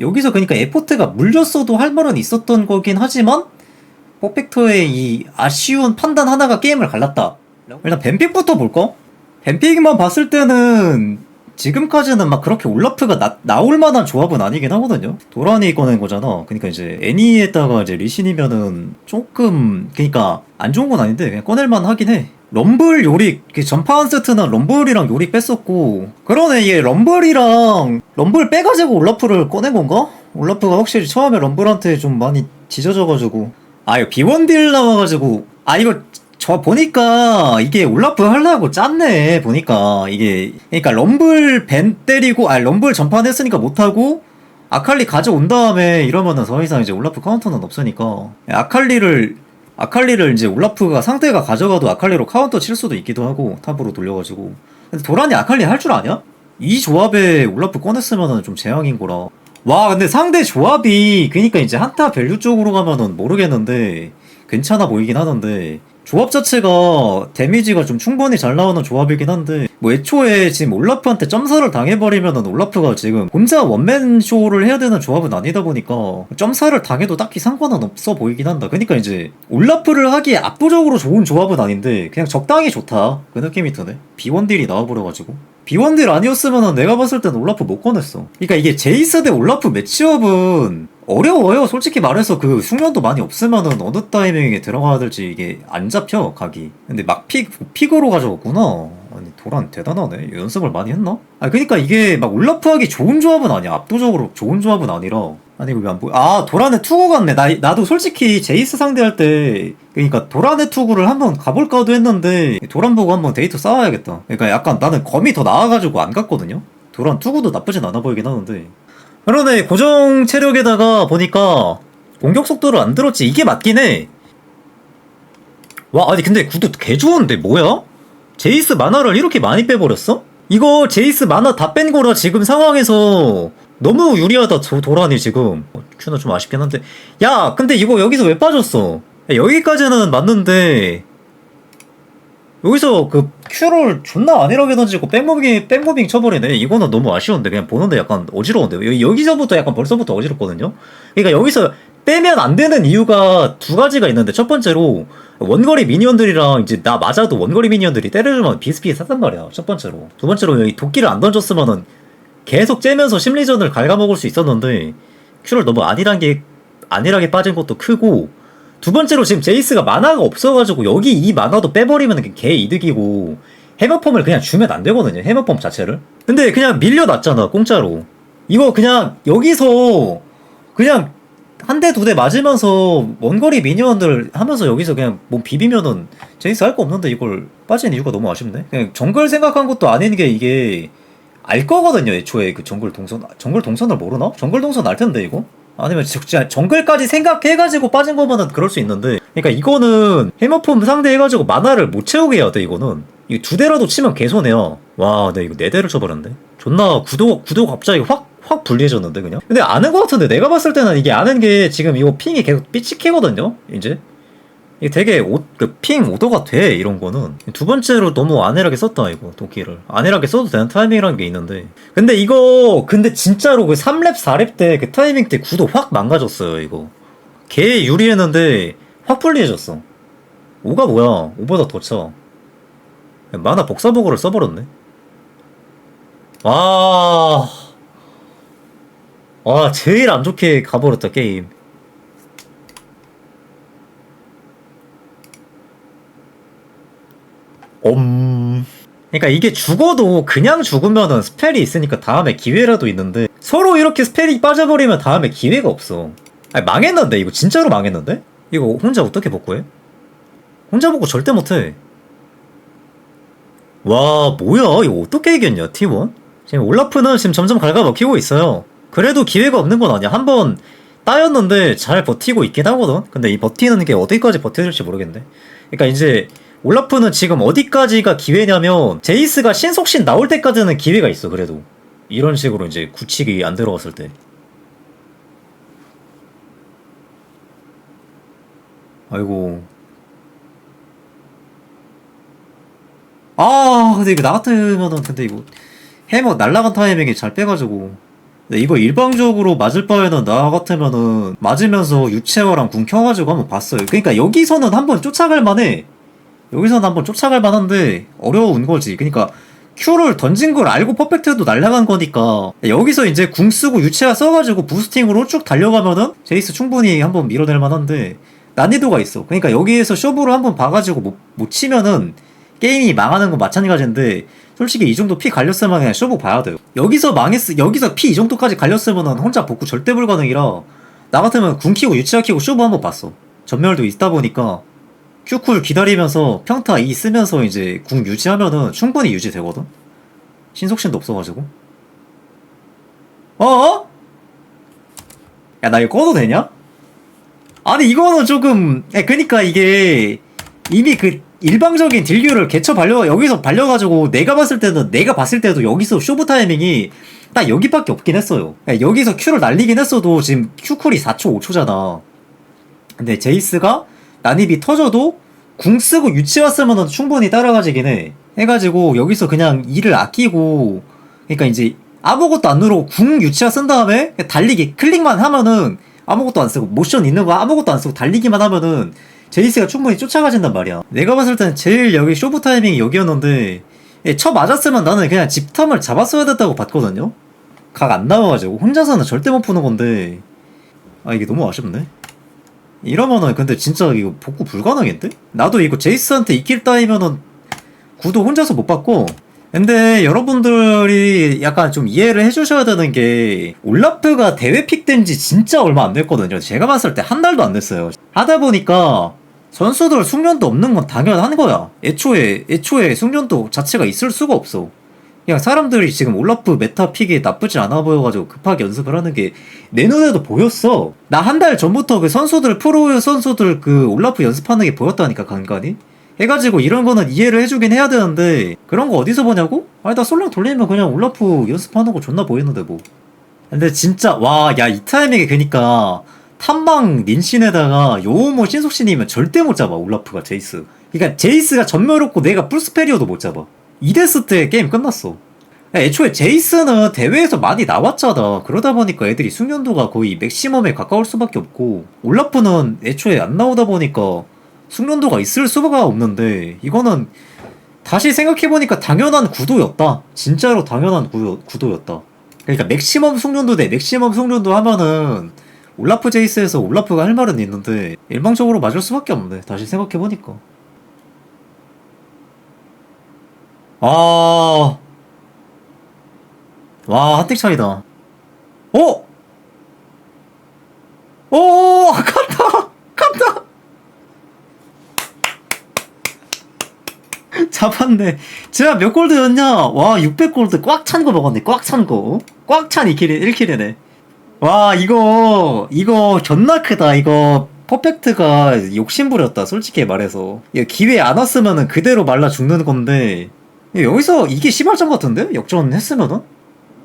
여기서 그러니까 에포트가 물렸어도 할 말은 있었던 거긴 하지만 퍼펙터의 이 아쉬운 판단 하나가 게임을 갈랐다. 일단 뱀픽부터 볼까? 뱀픽만 봤을 때는 지금까지는 막 그렇게 올라프가 나올 만한 조합은 아니긴 하거든요. 도란이 꺼낸 거잖아. 그러니까 이제 애니에다가 이제 리신이면은 조금 그러니까 안 좋은 건 아닌데 그냥 꺼낼만 하긴 해. 럼블 요릭 전파한 세트는 럼블이랑 요릭 뺐었고 그러네. 얘 럼블이랑 럼블 빼가지고 올라프를 꺼낸 건가? 올라프가 확실히 처음에 럼블한테 좀 많이 지져져가지고 아 이거 비원딜 나와가지고 아 이거 저 보니까 이게 올라프 하려고 짰네. 보니까 이게 그러니까 럼블 벤 때리고 아 럼블 전판했으니까 못하고 아칼리 가져온 다음에 이러면은 더 이상 이제 올라프 카운터는 없으니까 아칼리를 이제 올라프가 상대가 가져가도 아칼리로 카운터 칠 수도 있기도 하고 탑으로 돌려가지고. 근데 도란이 아칼리 할 줄 아냐? 이 조합에 올라프 꺼냈으면은 좀 재앙인 거라. 와 근데 상대 조합이 그니까 이제 한타 밸류 쪽으로 가면은 모르겠는데 괜찮아 보이긴 하던데 조합 자체가 데미지가 좀 충분히 잘 나오는 조합이긴 한데 뭐 애초에 지금 올라프한테 점사를 당해버리면은 올라프가 지금 혼자 원맨 쇼를 해야 되는 조합은 아니다 보니까 점사를 당해도 딱히 상관은 없어 보이긴 한다. 그러니까 이제 올라프를 하기에 압도적으로 좋은 조합은 아닌데 그냥 적당히 좋다 그 느낌이 드네. 비원딜이 나와버려가지고 비원딜 아니었으면은 내가 봤을 땐 올라프 못 꺼냈어. 그러니까 이게 제이스 대 올라프 매치업은 어려워요. 솔직히 말해서 그 숙련도 많이 없으면은 어느 타이밍에 들어가야 될지 이게 안 잡혀 각이. 근데 막 픽으로 가져왔구나. 아니 도란 대단하네. 연습을 많이 했나? 아 그러니까 이게 막 올라프 하기 좋은 조합은 아니야. 압도적으로 좋은 조합은 아니라. 아니 이거 왜 안 보여? 아 도란의 투구 같네. 나도 솔직히 제이스 상대할 때 그러니까 도란의 투구를 한번 가볼까도 했는데 도란 보고 한번 데이터 쌓아야겠다. 그러니까 약간 나는 검이 더 나아가지고 안 갔거든요. 도란 투구도 나쁘진 않아 보이긴 하는데. 그러네. 고정 체력에다가 보니까 공격 속도를 안 들었지. 이게 맞긴 해. 와 아니 근데 구도 개 좋은데 뭐야? 제이스 만화를 이렇게 많이 빼버렸어? 이거 제이스 만화 다 뺀 거라 지금 상황에서 너무 유리하다. 저 도란이 지금 큐는 좀 아쉽긴 한데 야 근데 이거 여기서 왜 빠졌어? 야, 여기까지는 맞는데 여기서 그 큐를 존나 안일하게 던지고 백무빙 쳐버리네. 이거는 너무 아쉬운데 그냥 보는데 약간 어지러운데 여기서부터 약간 벌써부터 어지럽거든요. 그러니까 여기서 빼면 안 되는 이유가 두 가지가 있는데 첫 번째로 원거리 미니언들이랑 이제 나 맞아도 원거리 미니언들이 때려주면 비슷비슷하단 말이야. 첫 번째로. 두 번째로 여기 도끼를 안 던졌으면은 계속 째면서 심리전을 갉아먹을 수 있었는데 큐를 너무 안일하게 빠진 것도 크고 두 번째로 지금 제이스가 만화가 없어가지고 여기 이 만화도 빼버리면 개 이득이고 해머펌을 그냥 주면 안 되거든요. 해머펌 자체를. 근데 그냥 밀려났잖아 공짜로. 이거 그냥 여기서 그냥 한 대 두 대 맞으면서 원거리 미니언들 하면서 여기서 그냥 몸 비비면은 제이스 할 거 없는데 이걸 빠진 이유가 너무 아쉽네. 그냥 정글 생각한 것도 아닌 게 이게 알 거거든요. 애초에 그 정글 동선을 모르나? 정글 동선 알 텐데 이거? 아니면 진짜 정글까지 생각해가지고 빠진 거면은 그럴 수 있는데 그러니까 이거는 해머폼 상대해가지고 만화를 못 채우게 해야 돼. 이거는 이거 두 대라도 치면 개손해요. 와 내가 이거 네 대를 쳐버렸네. 존나 구도 갑자기 확 불리해졌는데 그냥. 근데 아는 거 같은데 내가 봤을 때는 이게 아는 게 지금 이거 핑이 계속 삐치캐거든요. 이제 이게 되게 핑 오더가 돼. 이런 거는 두 번째로 너무 안일하게 썼다. 이거 도끼를 안일하게 써도 되는 타이밍이라는 게 있는데 근데 이거 근데 진짜로 그 3렙 4렙 때 그 타이밍 때 구도 확 망가졌어요. 이거 개 유리했는데 확 불리해졌어. 오가 뭐야. 오보다 더쳐. 만화 복사보고를 써버렸네. 와 제일 안 좋게 가버렸다 게임. 그러니까 이게 죽어도 그냥 죽으면은 스펠이 있으니까 다음에 기회라도 있는데 서로 이렇게 스펠이 빠져버리면 다음에 기회가 없어. 아니 망했는데 이거 진짜로 망했는데? 이거 혼자 어떻게 복구해? 혼자 복구 절대 못해. 와 뭐야 이거 어떻게 이겼냐 T1? 지금 올라프는 지금 점점 갉아먹히고 있어요. 그래도 기회가 없는 건 아니야. 한번 따였는데 잘 버티고 있긴 하거든. 근데 이 버티는 게 어디까지 버텨줄지 모르겠네. 그러니까 이제 올라프는 지금 어디까지가 기회냐면 제이스가 신속신 나올 때까지는 기회가 있어. 그래도 이런 식으로 이제 굳히기 안 들어갔을 때. 아이고. 근데 이거 나 같으면은 근데 이거 해머 날라간 타이밍에 잘 빼가지고 이거 일방적으로 맞을 바에는 나 같으면은 맞으면서 유채화랑 궁 켜가지고 한번 봤어요. 그러니까 여기서는 한번 쫓아갈 만해. 여기서는 한번 쫓아갈 만한데 어려운 거지. 그러니까 Q를 던진 걸 알고 퍼펙트도 날아간 거니까 여기서 이제 궁 쓰고 유채화 써가지고 부스팅으로 쭉 달려가면은 제이스 충분히 한번 밀어낼 만한데 난이도가 있어. 그러니까 여기에서 쇼부를 한번 봐가지고 못 치면은 게임이 망하는 건 마찬가지인데 솔직히 이 정도 피 갈렸으면 그냥 쇼부 봐야 돼요. 여기서 피 이 정도까지 갈렸으면은 혼자 복구 절대 불가능이라 나 같으면 궁 키고 유치아 키고 쇼부 한번 봤어. 전멸도 있다 보니까 Q쿨 기다리면서 평타 2 쓰면서 이제 궁 유지하면은 충분히 유지되거든? 신속신도 없어가지고. 어어? 야, 나 이거 꺼도 되냐? 아니, 이거는 조금, 그니까 이게 이미 그 일방적인 딜류를 여기서 발려가지고 내가 봤을 때도 여기서 쇼부 타이밍이 딱 여기밖에 없긴 했어요. 여기서 Q를 날리긴 했어도 지금 Q쿨이 4초, 5초잖아. 근데 제이스가 난입이 터져도 궁 쓰고 유치화 쓰면은 충분히 따라가지긴 해. 해가지고 여기서 그냥 일을 아끼고 그러니까 이제 아무것도 안 누르고 궁 유치화 쓴 다음에 달리기 클릭만 하면은 아무것도 안 쓰고 모션 있는 거 아무것도 안 쓰고 달리기만 하면은 제이스가 충분히 쫓아가진단 말이야. 내가 봤을 때는 제일 여기 쇼부 타이밍이 여기였는데 쳐 맞았으면 나는 그냥 집탐을 잡았어야 됐다고 봤거든요. 각 안 나와가지고 혼자서는 절대 못 푸는 건데 아 이게 너무 아쉽네. 이러면은 근데 진짜 이거 복구 불가능인데? 나도 이거 제이스한테 이킬 따이면은 구도 혼자서 못 받고. 근데 여러분들이 약간 좀 이해를 해주셔야 되는 게 올라프가 대회 픽된 지 진짜 얼마 안 됐거든요. 제가 봤을 때 한 달도 안 됐어요. 하다 보니까 선수들 숙련도 없는 건 당연한 거야. 애초에 숙련도 자체가 있을 수가 없어. 그냥 사람들이 지금 올라프 메타 픽이 나쁘지 않아 보여가지고 급하게 연습을 하는 게 내 눈에도 보였어. 나 한 달 전부터 그 프로 선수들 그 올라프 연습하는 게 보였다니까, 간간히. 해가지고 이런 거는 이해를 해주긴 해야 되는데 그런 거 어디서 보냐고? 아니 나 솔랭 돌리면 그냥 올라프 연습하는 거 존나 보이는데 뭐. 근데 진짜 와 야 이 타이밍에 그니까 탐방 닌신에다가 요모 신속신이면 절대 못 잡아 올라프가 제이스. 그니까 제이스가 전멸 없고 내가 풀스페리어도 못 잡아. 이데스 때 게임 끝났어. 애초에 제이스는 대회에서 많이 나왔잖아. 그러다 보니까 애들이 숙련도가 거의 맥시멈에 가까울 수밖에 없고 올라프는 애초에 안 나오다 보니까 숙련도가 있을 수가 없는데 이거는 다시 생각해보니까 당연한 구도였다. 진짜로 당연한 구도였다. 그러니까 맥시멈 숙련도 대 맥시멈 숙련도 하면은 올라프 제이스에서 올라프가 할 말은 있는데 일방적으로 맞을 수밖에 없네. 다시 생각해보니까. 아, 와, 한 택 차이다. 어? 간다! 간다! 잡았네. 제가 몇 골드였냐? 와, 600골드 꽉 찬 거 먹었네. 꽉 찬 거. 꽉 찬 1킬이네. 와, 이거 존나 크다. 이거, 퍼펙트가 욕심부렸다. 솔직히 말해서. 이거 기회 안 왔으면은 그대로 말라 죽는 건데. 여기서 이게 시발점 같은데? 역전 했으면은?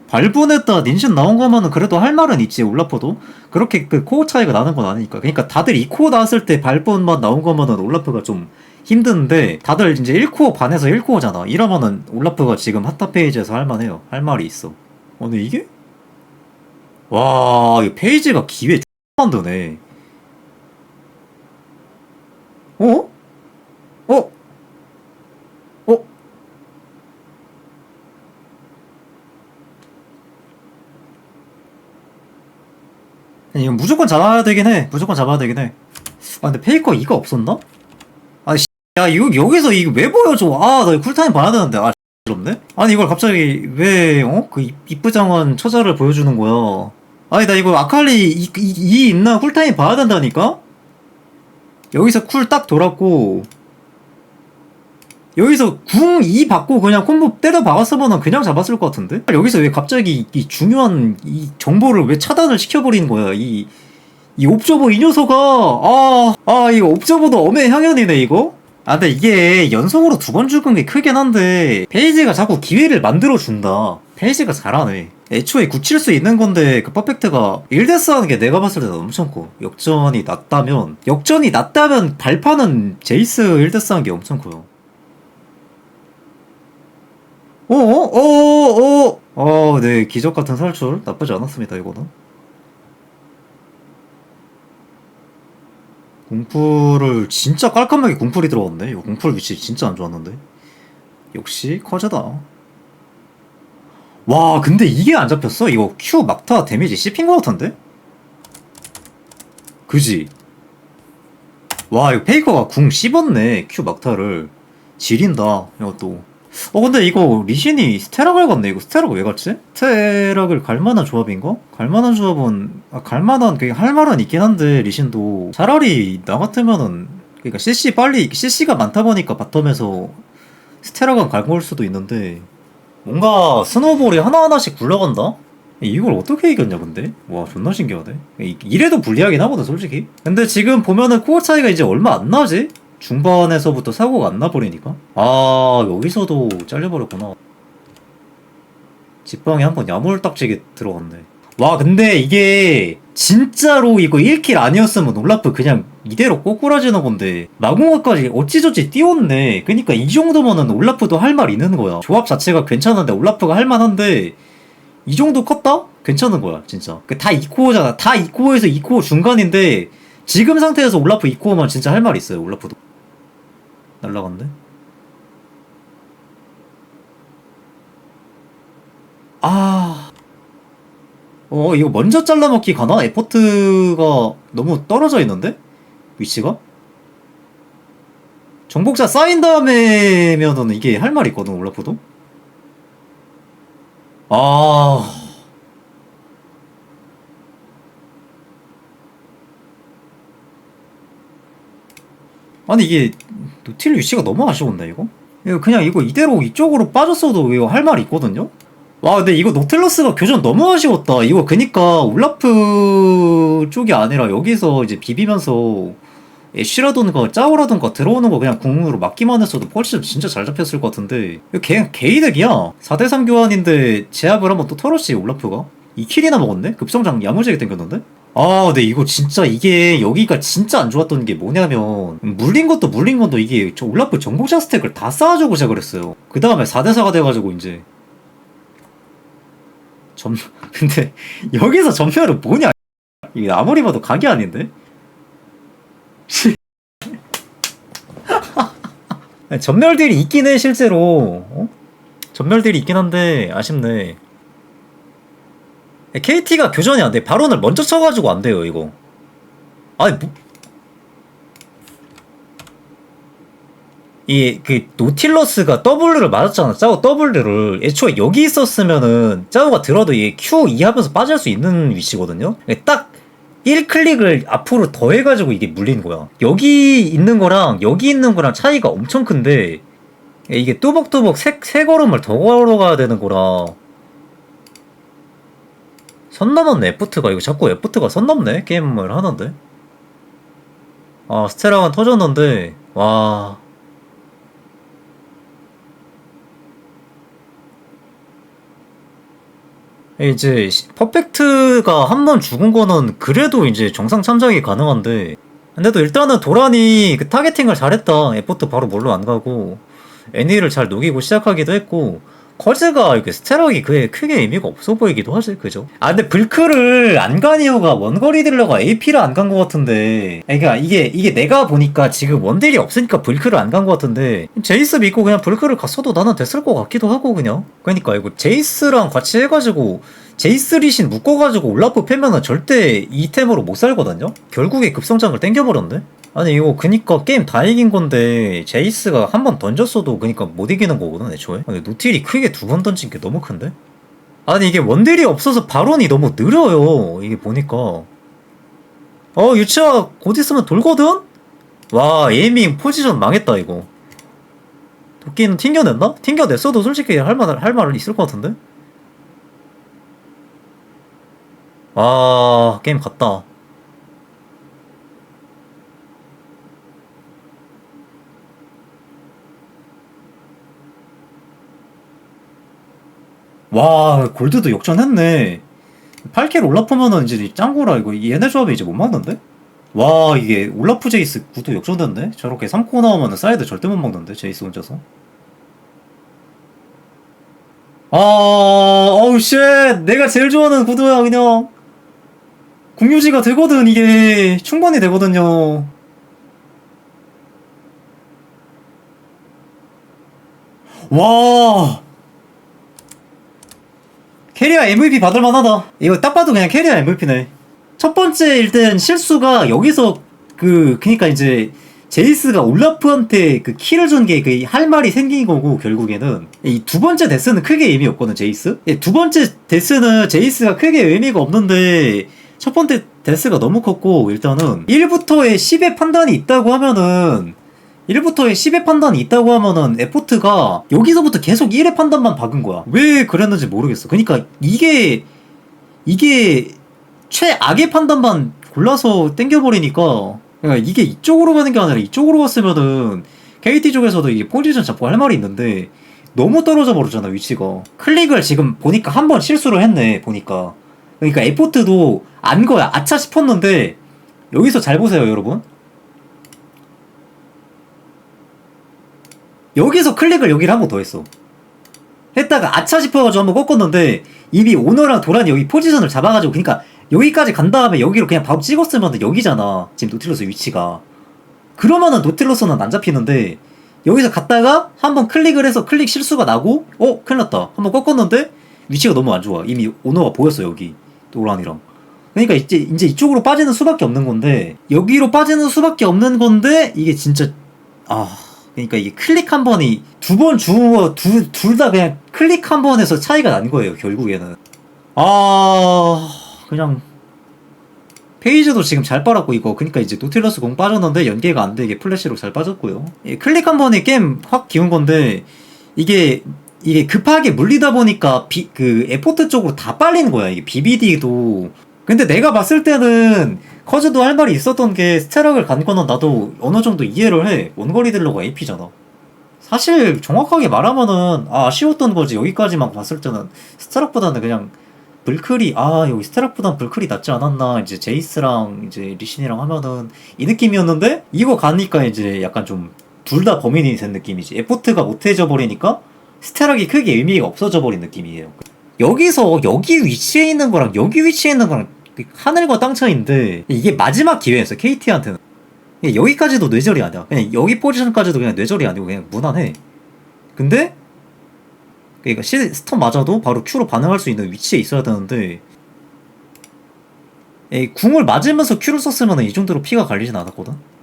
발분했다 닌신 나온 거면은 그래도 할 말은 있지 올라프도. 그렇게 그 코어 차이가 나는 건 아니니까. 그러니까 다들 2코어 나왔을 때 발분만 나온 거면은 올라프가 좀 힘든데 다들 이제 1코어 반에서 1코어잖아. 이러면은 올라프가 지금 핫타 페이지에서 할 만해요. 할 말이 있어. 근데 이게? 와, 이 페이지가 기회 만드네. 어? 어? 어? 이거 무조건 잡아야 되긴 해. 무조건 잡아야 되긴 해. 아, 근데 페이커 이거 없었나? 아, 야, 여기서 이거 왜 보여줘? 아, 나 쿨타임 봐야 되는데. 아, 없네? 아니, 이걸 갑자기 왜, 그 이쁘장한 처자를 보여주는 거야. 아니, 나 이거 아칼리 있나 쿨타임 봐야 된다니까? 여기서 쿨 딱 돌았고, 여기서 궁 2 받고 그냥 콤보 때려 박았으면 그냥 잡았을 것 같은데? 여기서 왜 갑자기 이 중요한 이 정보를 왜 차단을 시켜버리는 거야? 이 옵저버 이 녀석아! 이거 옵저버도 엄의 향연이네, 이거? 아, 근데 이게 연속으로 2번 죽은 게 크긴 한데, 페이지가 자꾸 기회를 만들어준다. 페이지가 잘하네. 애초에 굳힐 수 있는 건데, 그 퍼펙트가 1데스 하는 게 내가 봤을 때는 엄청 커. 역전이 낮다면 발파는 제이스 1데스 하는 게 엄청 커요. 네, 기적 같은 살출 나쁘지 않았습니다. 이거는 궁풀을 진짜 깔끔하게 궁풀이 들어갔네. 이거 궁풀 위치 진짜 안 좋았는데. 역시 커즈다. 와, 근데 이게 안 잡혔어? 이거 Q 막타 데미지 씹힌 것 같은데? 그지? 와, 이거 페이커가 궁 씹었네. Q 막타를. 지린다, 이것도. 근데 이거 리신이 스테락을 갔네. 이거 스테락 왜 갔지? 스테락을 갈만한 조합인가? 갈만한 조합은, 갈만한, 그게 할 말은 있긴 한데, 리신도. 차라리 나 같으면은, 그니까 CC가 많다 보니까 바텀에서 스테락은 갈걸 수도 있는데, 뭔가 스노우볼이 하나하나씩 굴러간다? 이걸 어떻게 이겼냐 근데? 와 존나 신기하네. 이래도 불리하긴 하거든 솔직히. 근데 지금 보면은 코어 차이가 이제 얼마 안 나지? 중반에서부터 사고가 안 나버리니까. 아 여기서도 잘려버렸구나. 직방에 한번 야물딱지게 들어갔네. 와 근데 이게 진짜로 이거 1킬 아니었으면 올라프 그냥 이대로 꼬꾸라지는 건데 마공화까지 어찌저찌 띄웠네. 그니까 이 정도면은 올라프도 할 말 있는 거야. 조합 자체가 괜찮은데 올라프가 할 만한데 이 정도 컸다? 괜찮은 거야 진짜. 다 2코어잖아. 다 2코어에서 2코어 중간인데 지금 상태에서 올라프 2코어만 진짜 할 말 있어요. 올라프도 날라갔네. 아... 이거 먼저 잘라먹기 가나? 에포트가 너무 떨어져 있는데? 위치가? 정복자 쌓인 다음에면은 이게 할 말 있거든, 올라프도? 아... 아니, 이게, 노틸 위치가 너무 아쉬운데, 이거? 이거 그냥 이거 이대로 이쪽으로 빠졌어도 이거 할 말 있거든요? 와 근데 이거 노틸러스가 교전 너무 아쉬웠다. 이거 그니까 올라프 쪽이 아니라 여기서 이제 비비면서 애쉬라던가 짜오라던가 들어오는 거 그냥 궁으로 막기만 했어도 펄스 진짜 잘 잡혔을 것 같은데 이거 개이득이야. 4대3 교환인데 제압을 한번 또 털었지 올라프가. 2킬이나 먹었네? 급성장 야무지게 땡겼는데? 아 근데 이거 진짜 이게 여기가 진짜 안 좋았던 게 뭐냐면 물린 것도 이게 저 올라프 정복자 스택을 다 쌓아주고 시작을 했어요. 그 다음에 4대4가 돼가지고 이제 근데 여기서 전멸은 뭐냐? 이게 아무리 봐도 각이 아닌데? 전멸들이 있긴 해 실제로. 전멸들이 있긴 한데 아쉽네. KT가 교전이 안 돼. 발언을 먼저 쳐가지고 안 돼요 이거. 아니 뭐... 그 노틸러스가 W를 맞았잖아. 짜오 W를 애초에 여기 있었으면은 짜오가 들어도 이게 Q2 하면서 빠질 수 있는 위치거든요. 딱 1클릭을 앞으로 더 해가지고 이게 물린 거야. 여기 있는 거랑 여기 있는 거랑 차이가 엄청 큰데 이게 뚜벅뚜벅 세 걸음을 더 걸어가야 되는 거라. 선 넘었네 에포트가. 이거 자꾸 에포트가 선 넘네 게임을 하는데. 아 스테라가 터졌는데 와. 이제 퍼펙트가 한 번 죽은 거는 그래도 이제 정상 참작이 가능한데 근데도 일단은 도란이 그 타겟팅을 잘했다. 에포트 바로 뭘로 안 가고 애니를 잘 녹이고 시작하기도 했고 커즈가 이렇게 스테락이 그게 크게 의미가 없어 보이기도 하지 그죠? 아 근데 불크를 안 간 이유가 원거리 딜러가 AP를 안 간 것 같은데 그러니까 이게 내가 보니까 지금 원딜이 없으니까 불크를 안 간 것 같은데 제이스 믿고 그냥 불크를 갔어도 나는 됐을 것 같기도 하고 그냥 그러니까 이거 제이스랑 같이 해가지고 제이스 리신 묶어가지고 올라프 패면은 절대 이템으로 못 살거든요? 결국에 급성장을 땡겨버렸네? 아니 이거 그니까 게임 다 이긴 건데 제이스가 한 번 던졌어도 그니까 못 이기는 거거든 애초에. 아니 노틸이 크게 두 번 던진 게 너무 큰데? 아니 이게 원딜이 없어서 발언이 너무 느려요 이게 보니까. 유치아 곧 있으면 돌거든? 와 에이밍 포지션 망했다 이거. 도끼는 튕겨냈나? 튕겨냈어도 솔직히 할 말 있을 것 같은데? 와 게임 갔다. 와 골드도 역전했네. 8킬 올라프면은 이제 짱구라 이거 얘네 조합이 이제 못 막는데? 와 이게 올라프 제이스 구도 역전됐네? 저렇게 3코 나오면은 사이드 절대 못 막는데 제이스 혼자서. 어우 쉣, 내가 제일 좋아하는 구도야. 그냥 공유지가 되거든. 이게 충분히 되거든요. 와, 캐리어 MVP 받을만하다. 이거 딱 봐도 그냥 캐리어 MVP네. 첫 번째 일단 실수가 여기서 그니까 이제 제이스가 올라프한테 그 키를 준 게 그 할 말이 생긴 거고, 결국에는 이 두 번째 데스는 크게 의미 없거든. 제이스 두 번째 데스는 제이스가 크게 의미가 없는데, 첫 번째 데스가 너무 컸고, 일단은 1부터의 10의 판단이 있다고 하면은 1부터의 10의 판단이 있다고 하면은 에포트가 여기서부터 계속 1의 판단만 박은 거야. 왜 그랬는지 모르겠어. 그러니까 이게 최악의 판단만 골라서 땡겨버리니까, 그러니까 이게 이쪽으로 가는 게 아니라 이쪽으로 갔으면은 KT 쪽에서도 이게 포지션 잡고 할 말이 있는데, 너무 떨어져 버렸잖아, 위치가. 클릭을 지금 보니까 한 번 실수를 했네, 보니까. 그러니까 에포트도 안 거야. 아차 싶었는데, 여기서 잘 보세요, 여러분. 여기서 클릭을 여기를 한 번 더 했어. 했다가 아차 싶어가지고 한 번 꺾었는데, 이미 오너랑 도란이 여기 포지션을 잡아가지고, 그니까 여기까지 간 다음에 여기로 그냥 바로 찍었으면 여기잖아, 지금 노틸러스 위치가. 그러면은 노틸러스는 안 잡히는데, 여기서 갔다가 한번 클릭을 해서 클릭 실수가 나고, 큰일 났다, 한번 꺾었는데 위치가 너무 안 좋아. 이미 오너가 보였어, 여기 도란이랑. 그러니까 이제 이쪽으로 빠지는 수밖에 없는 건데, 여기로 빠지는 수밖에 없는 건데, 이게 진짜 그러니까 이게 클릭 한 번이 두 번 주고 둘 다 그냥 클릭 한 번에서 차이가 난 거예요, 결국에는. 그냥 페이지도 지금 잘 빨았고, 이거 그러니까 이제 노틸러스 공 빠졌는데 연계가 안 되게 플래시로 잘 빠졌고요. 클릭 한 번에 게임 확 기운 건데, 이게 급하게 물리다 보니까 그 에포트 쪽으로 다 빨리는 거야, 이게 BBD도. 근데 내가 봤을 때는 커즈도 할 말이 있었던 게, 스테락을 간 거는 나도 어느 정도 이해를 해. 원거리 딜러가 AP잖아. 사실 정확하게 말하면은 아쉬웠던 거지. 여기까지만 봤을 때는 스테락보다는 그냥 불클이, 여기 스테락보단 불클이 낫지 않았나, 이제 제이스랑 이제 리신이랑 하면은 이 느낌이었는데, 이거 가니까 이제 약간 좀 둘 다 범인이 된 느낌이지. 에포트가 못해져 버리니까 스테락이 크게 의미가 없어져 버린 느낌이에요. 여기서 여기 위치에 있는 거랑 여기 위치에 있는 거랑 하늘과 땅 차이인데, 이게 마지막 기회였어, KT한테는. 여기까지도 뇌절이 아니야. 그냥 여기 포지션까지도 그냥 뇌절이 아니고 그냥 무난해. 근데 그러니까 스턴 맞아도 바로 Q로 반응할 수 있는 위치에 있어야 되는데, 궁을 맞으면서 Q를 썼으면 이 정도로 피가 갈리진 않았거든.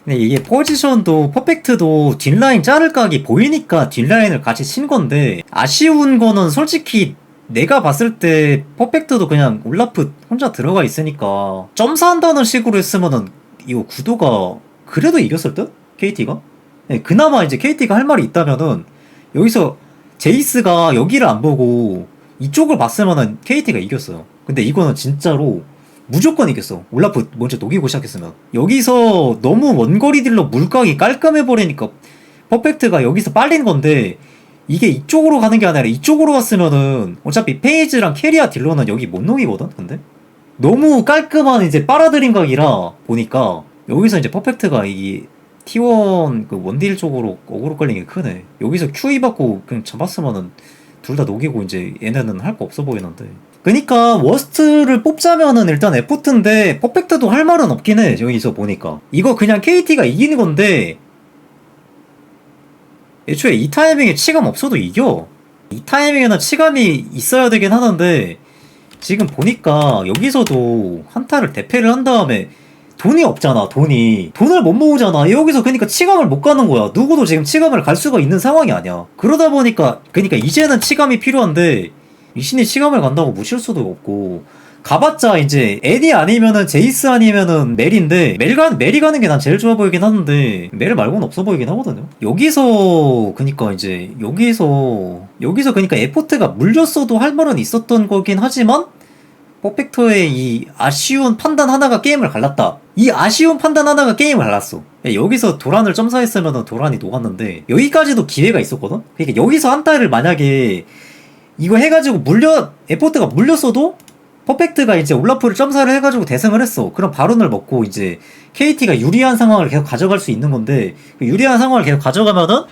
근데 이게 포지션도 퍼펙트도 뒷라인 자를 각이 보이니까 뒷라인을 같이 친 건데, 아쉬운 거는 솔직히 내가 봤을 때 퍼펙트도 그냥 올라프 혼자 들어가 있으니까 점사한다는 식으로 했으면은 이거 구도가 그래도 이겼을 듯? KT가? 그나마 이제 KT가 할 말이 있다면은, 여기서 제이스가 여기를 안 보고 이쪽을 봤으면은 KT가 이겼어요. 근데 이거는 진짜로 무조건 이겼어. 올라프 먼저 녹이고 시작했으면. 여기서 너무 원거리 딜러 물각이 깔끔해버리니까 퍼펙트가 여기서 빨린 건데, 이게 이쪽으로 가는 게 아니라 이쪽으로 갔으면은 어차피 페이지랑 캐리아 딜러는 여기 못 녹이거든. 근데 너무 깔끔한 이제 빨아들인 각이라 보니까, 여기서 이제 퍼펙트가 이 T1 그 원딜 쪽으로 어그로 끌린 게 크네. 여기서 QE 받고 그냥 잡았으면은 둘 다 녹이고 이제 얘네는 할 거 없어 보이는데. 그니까 워스트를 뽑자면은 일단 에포트인데, 퍼펙트도 할 말은 없긴 해. 여기서 보니까 이거 그냥 KT가 이기는 건데, 애초에 이 타이밍에 치감 없어도 이겨. 이 타이밍에는 치감이 있어야 되긴 하는데, 지금 보니까 여기서도 한타를 대패를 한 다음에 돈이 없잖아. 돈을 못 모으잖아. 여기서 그러니까 치감을 못 가는 거야. 누구도 지금 치감을 갈 수가 있는 상황이 아니야. 그러다 보니까 그러니까 이제는 치감이 필요한데, 리신이 치감을 간다고 무실 수도 없고, 가봤자 이제 애니 아니면은 제이스 아니면은 멜인데, 멜이 가는 게 난 제일 좋아 보이긴 하는데, 멜 말고는 없어 보이긴 하거든요. 여기서 그니까 이제 여기서 그니까 에포트가 물렸어도 할 말은 있었던 거긴 하지만, 퍼펙터의 이 아쉬운 판단 하나가 게임을 갈랐다. 이 아쉬운 판단 하나가 게임을 갈랐어. 여기서 도란을 점사했으면은 도란이 녹았는데, 여기까지도 기회가 있었거든. 그러니까 여기서 한타를 만약에 이거 해가지고 에포트가 물렸어도 퍼펙트가 이제 올라프를 점사를 해가지고 대승을 했어. 그럼 바론을 먹고 이제 KT가 유리한 상황을 계속 가져갈 수 있는 건데, 그 유리한 상황을 계속 가져가면은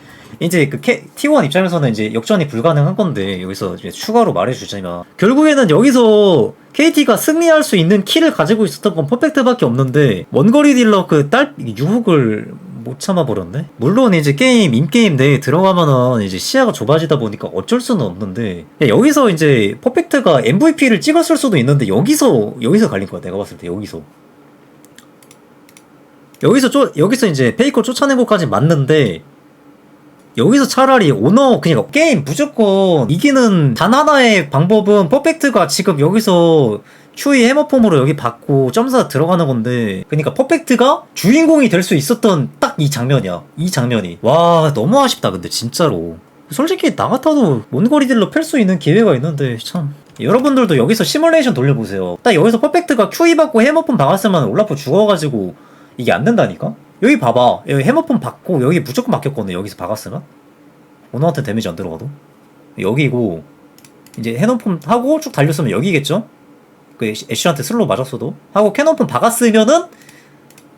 이제 그 T1 입장에서는 이제 역전이 불가능한 건데, 여기서 이제 추가로 말해주자면 결국에는 여기서 KT가 승리할 수 있는 키를 가지고 있었던 건 퍼펙트밖에 없는데, 원거리 딜러 그 유혹을 못 참아버렸네? 물론 이제 인게임 내에 들어가면은 이제 시야가 좁아지다 보니까 어쩔 수는 없는데, 야, 여기서 이제 퍼펙트가 MVP를 찍었을 수도 있는데, 여기서 갈린 거야, 내가 봤을 때, 여기서 이제 페이커 쫓아낸 것까지 맞는데, 여기서 차라리 오너 그냥 게임 무조건 이기는 단 하나의 방법은 퍼펙트가 지금 여기서 큐이 해머폼으로 여기 받고 점사 들어가는 건데, 그러니까 퍼펙트가 주인공이 될 수 있었던 딱 이 장면이야. 이 장면이 와 너무 아쉽다. 근데 진짜로 솔직히 나 같아도 몬거리 딜러 팰 수 있는 기회가 있는데 참. 여러분들도 여기서 시뮬레이션 돌려보세요. 딱 여기서 퍼펙트가 큐이 받고 해머폼 박았으면 올라프 죽어가지고 이게 안 된다니까? 여기 봐봐. 여기 해머폼 받고 여기 무조건 막혔거든. 여기서 박았으면 오너한테 데미지 안 들어가도. 여기고 이제 해머폼 하고 쭉 달렸으면 여기겠죠? 그 애쉬한테 슬로우 맞았어도 하고 캐논폼 박았으면은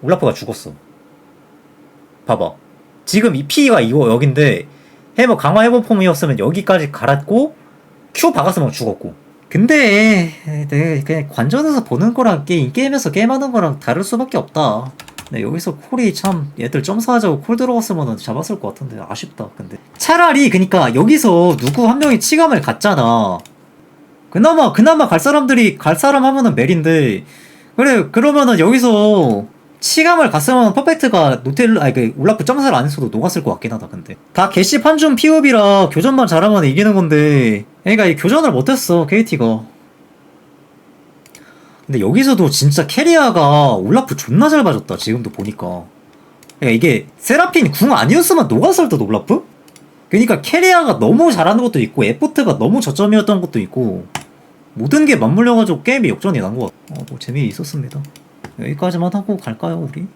올라프가 죽었어. 봐봐. 지금 이 피가 이거 여긴데 강화 해머폼이었으면 여기까지 갈았고 Q 박았으면 죽었고. 근데 내가 그냥 관전에서 보는 거랑 게임에서 게임하는 거랑 다를 수밖에 없다. 근데 여기서 콜이 참 얘들 점사하자고 콜 들어갔으면 잡았을 것 같은데 아쉽다. 근데 차라리 그니까 여기서 누구 한 명이 치감을 갔잖아. 그나마 갈 사람 하면은 멜인데, 그래 그러면은 여기서 치감을 갔으면 퍼펙트가 올라프 점사를 안 했어도 녹았을 것 같긴 하다. 근데 다 개시 판중 피업이라 교전만 잘하면 이기는 건데, 그러니까 이 교전을 못했어 KT가. 근데 여기서도 진짜 캐리아가 올라프 존나 잘 봐줬다. 지금도 보니까. 그러니까 이게 세라핀 궁 아니었으면 녹았을 듯 올라프? 그러니까 캐리아가 너무 잘하는 것도 있고 에포트가 너무 저점이었던 것도 있고, 모든 게 맞물려가지고 게임이 역전이 난 것 같아. 뭐 재미있었습니다. 여기까지만 하고 갈까요 우리?